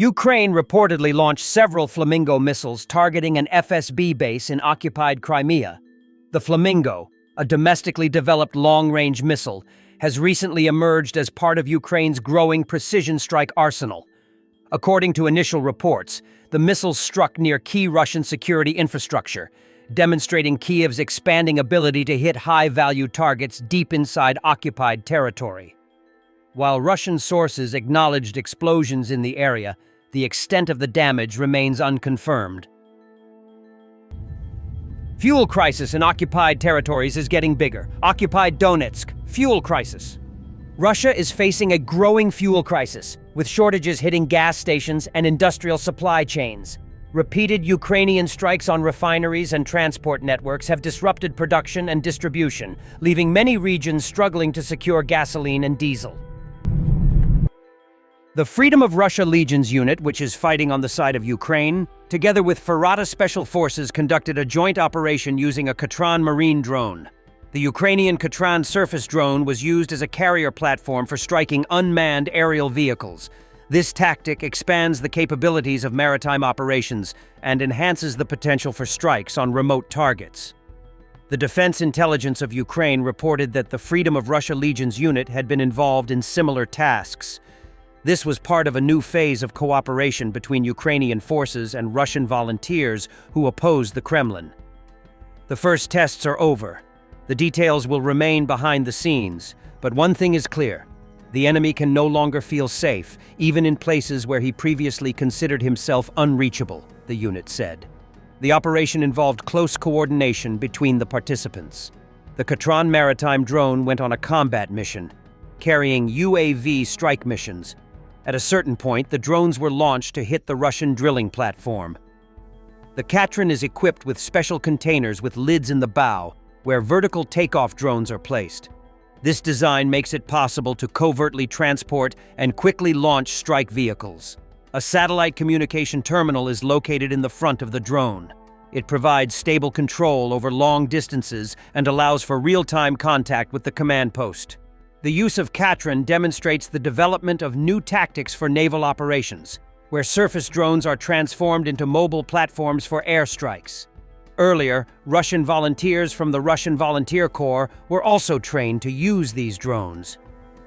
Ukraine reportedly launched several Flamingo missiles targeting an FSB base in occupied Crimea. The Flamingo, a domestically developed long-range missile, has recently emerged as part of Ukraine's growing precision strike arsenal. According to initial reports, the missiles struck near key Russian security infrastructure, demonstrating Kyiv's expanding ability to hit high-value targets deep inside occupied territory. While Russian sources acknowledged explosions in the area, the extent of the damage remains unconfirmed. Fuel crisis in occupied territories is getting bigger. Occupied Donetsk, fuel crisis. Russia is facing a growing fuel crisis, with shortages hitting gas stations and industrial supply chains. Repeated Ukrainian strikes on refineries and transport networks have disrupted production and distribution, leaving many regions struggling to secure gasoline and diesel. The Freedom of Russia Legion's unit, which is fighting on the side of Ukraine, together with Farata Special Forces, conducted a joint operation using a Katran marine drone. The Ukrainian Katran surface drone was used as a carrier platform for striking unmanned aerial vehicles. This tactic expands the capabilities of maritime operations and enhances the potential for strikes on remote targets. The Defense Intelligence of Ukraine reported that the Freedom of Russia Legion's unit had been involved in similar tasks. This was part of a new phase of cooperation between Ukrainian forces and Russian volunteers who oppose the Kremlin. The first tests are over. The details will remain behind the scenes, but one thing is clear. The enemy can no longer feel safe, even in places where he previously considered himself unreachable, the unit said. The operation involved close coordination between the participants. The Katran maritime drone went on a combat mission, carrying UAV strike missions. At a certain point, the drones were launched to hit the Russian drilling platform. The Katran is equipped with special containers with lids in the bow, where vertical takeoff drones are placed. This design makes it possible to covertly transport and quickly launch strike vehicles. A satellite communication terminal is located in the front of the drone. It provides stable control over long distances and allows for real-time contact with the command post. The use of Katran demonstrates the development of new tactics for naval operations, where surface drones are transformed into mobile platforms for airstrikes. Earlier, Russian volunteers from the Russian Volunteer Corps were also trained to use these drones.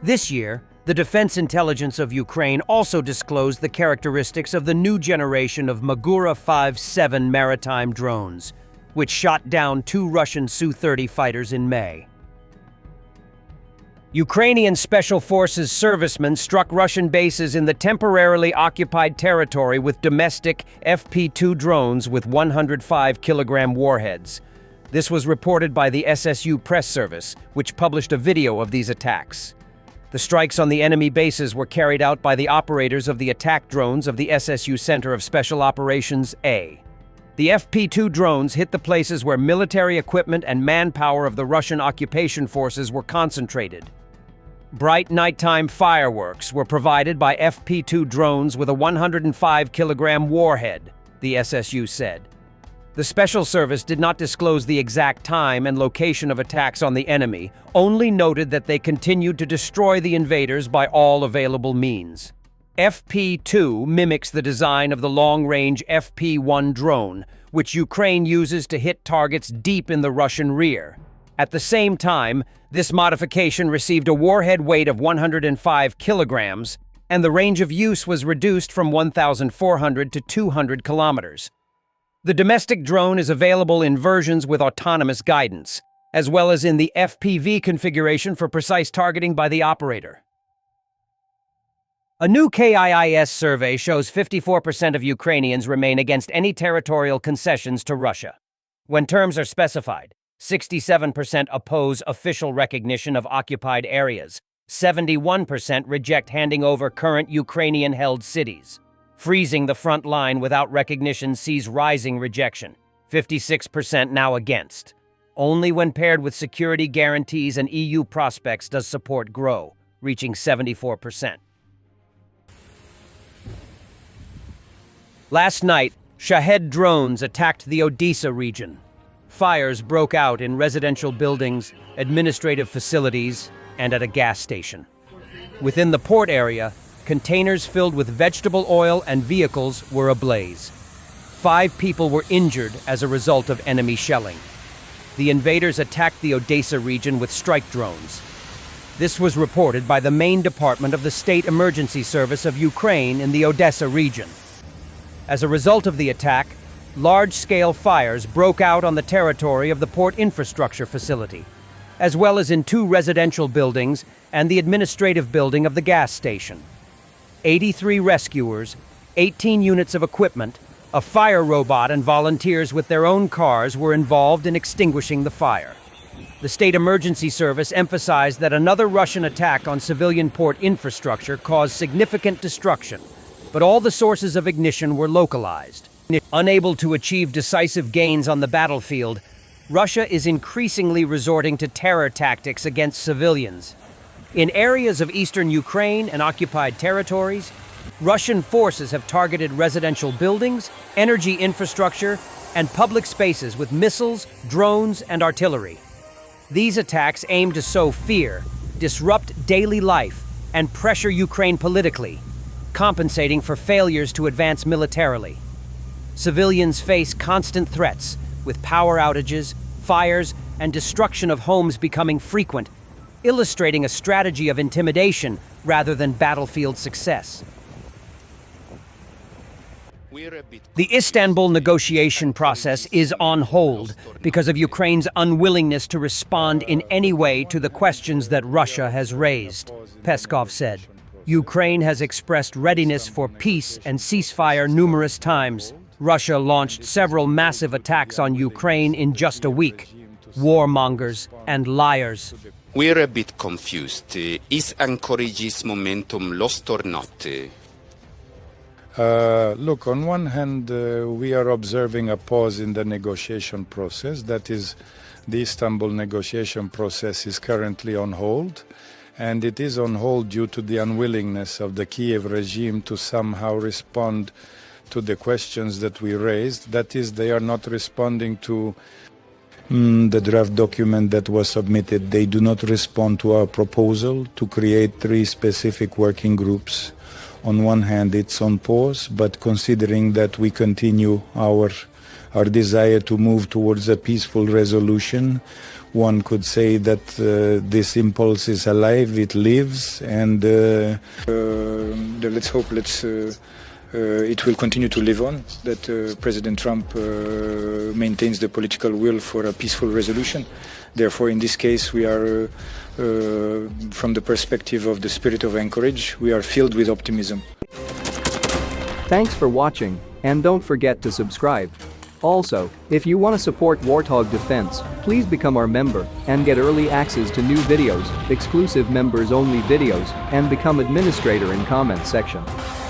This year, the Defense Intelligence of Ukraine also disclosed the characteristics of the new generation of Magura 5-7 maritime drones, which shot down 2 Russian Su-30 fighters in May. Ukrainian Special Forces servicemen struck Russian bases in the temporarily occupied territory with domestic FP-2 drones with 105-kilogram warheads. This was reported by the SSU press service, which published a video of these attacks. The strikes on the enemy bases were carried out by the operators of the attack drones of the SSU Center of Special Operations A. The FP-2 drones hit the places where military equipment and manpower of the Russian occupation forces were concentrated. Bright nighttime fireworks were provided by FP-2 drones with a 105-kilogram warhead, the SSU said. The Special Service did not disclose the exact time and location of attacks on the enemy, only noted that they continued to destroy the invaders by all available means. FP-2 mimics the design of the long-range FP-1 drone, which Ukraine uses to hit targets deep in the Russian rear. At the same time, this modification received a warhead weight of 105 kilograms, and the range of use was reduced from 1,400 to 200 kilometers. The domestic drone is available in versions with autonomous guidance, as well as in the FPV configuration for precise targeting by the operator. A new KIIS survey shows 54% of Ukrainians remain against any territorial concessions to Russia. When terms are specified, 67% oppose official recognition of occupied areas. 71% reject handing over current Ukrainian-held cities. Freezing the front line without recognition sees rising rejection. 56% now against. Only when paired with security guarantees and EU prospects does support grow, reaching 74%. Last night, Shahed drones attacked the Odessa region. Fires broke out in residential buildings, administrative facilities, and at a gas station. Within the port area, Containers filled with vegetable oil and vehicles were ablaze. 5 people were injured as a result of enemy shelling. The invaders attacked the Odessa region with strike drones. This was reported by the main department of the State Emergency Service of Ukraine in the Odessa region. As a result of the attack, large-scale fires broke out on the territory of the port infrastructure facility, as well as in 2 residential buildings and the administrative building of the gas station. 83 rescuers, 18 units of equipment, a fire robot, and volunteers with their own cars were involved in extinguishing the fire. The State Emergency Service emphasized that another Russian attack on civilian port infrastructure caused significant destruction, but all the sources of ignition were localized. Unable to achieve decisive gains on the battlefield, Russia is increasingly resorting to terror tactics against civilians. In areas of eastern Ukraine and occupied territories, Russian forces have targeted residential buildings, energy infrastructure, and public spaces with missiles, drones, and artillery. These attacks aim to sow fear, disrupt daily life, and pressure Ukraine politically, compensating for failures to advance militarily. Civilians face constant threats, with power outages, fires, and destruction of homes becoming frequent, illustrating a strategy of intimidation rather than battlefield success. The Istanbul negotiation process is on hold because of Ukraine's unwillingness to respond in any way to the questions that Russia has raised, Peskov said. Ukraine has expressed readiness for peace and ceasefire numerous times. Russia launched several massive attacks on Ukraine in just a week. Warmongers and liars. We're a bit confused. Is Anchorage's momentum lost or not? Look, on one hand, we are observing a pause in the negotiation process. That is, the Istanbul negotiation process is currently on hold, and it is on hold due to the unwillingness of the Kiev regime to somehow respond to the questions that we raised. That is, they are not responding to the draft document that was submitted. They do not respond to our proposal to create 3 specific working groups. On one hand, it's on pause, but considering that we continue our desire to move towards a peaceful resolution, one could say that this impulse is alive, it lives, and let's hope it will continue to live on, that President Trump maintains the political will for a peaceful resolution. Therefore, in this case, we are, from the perspective of the spirit of Anchorage, we are filled with optimism. Thanks for watching, and don't forget to subscribe. Also, if you want to support Warthog Defense, please become our member and get early access to new videos, exclusive members-only videos, and become administrator in comments section.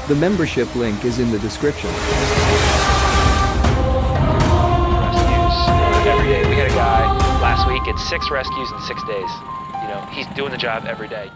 The membership link is in the description. Rescues every day. We had a guy last week, it's 6 rescues in 6 days. You know, he's doing the job every day.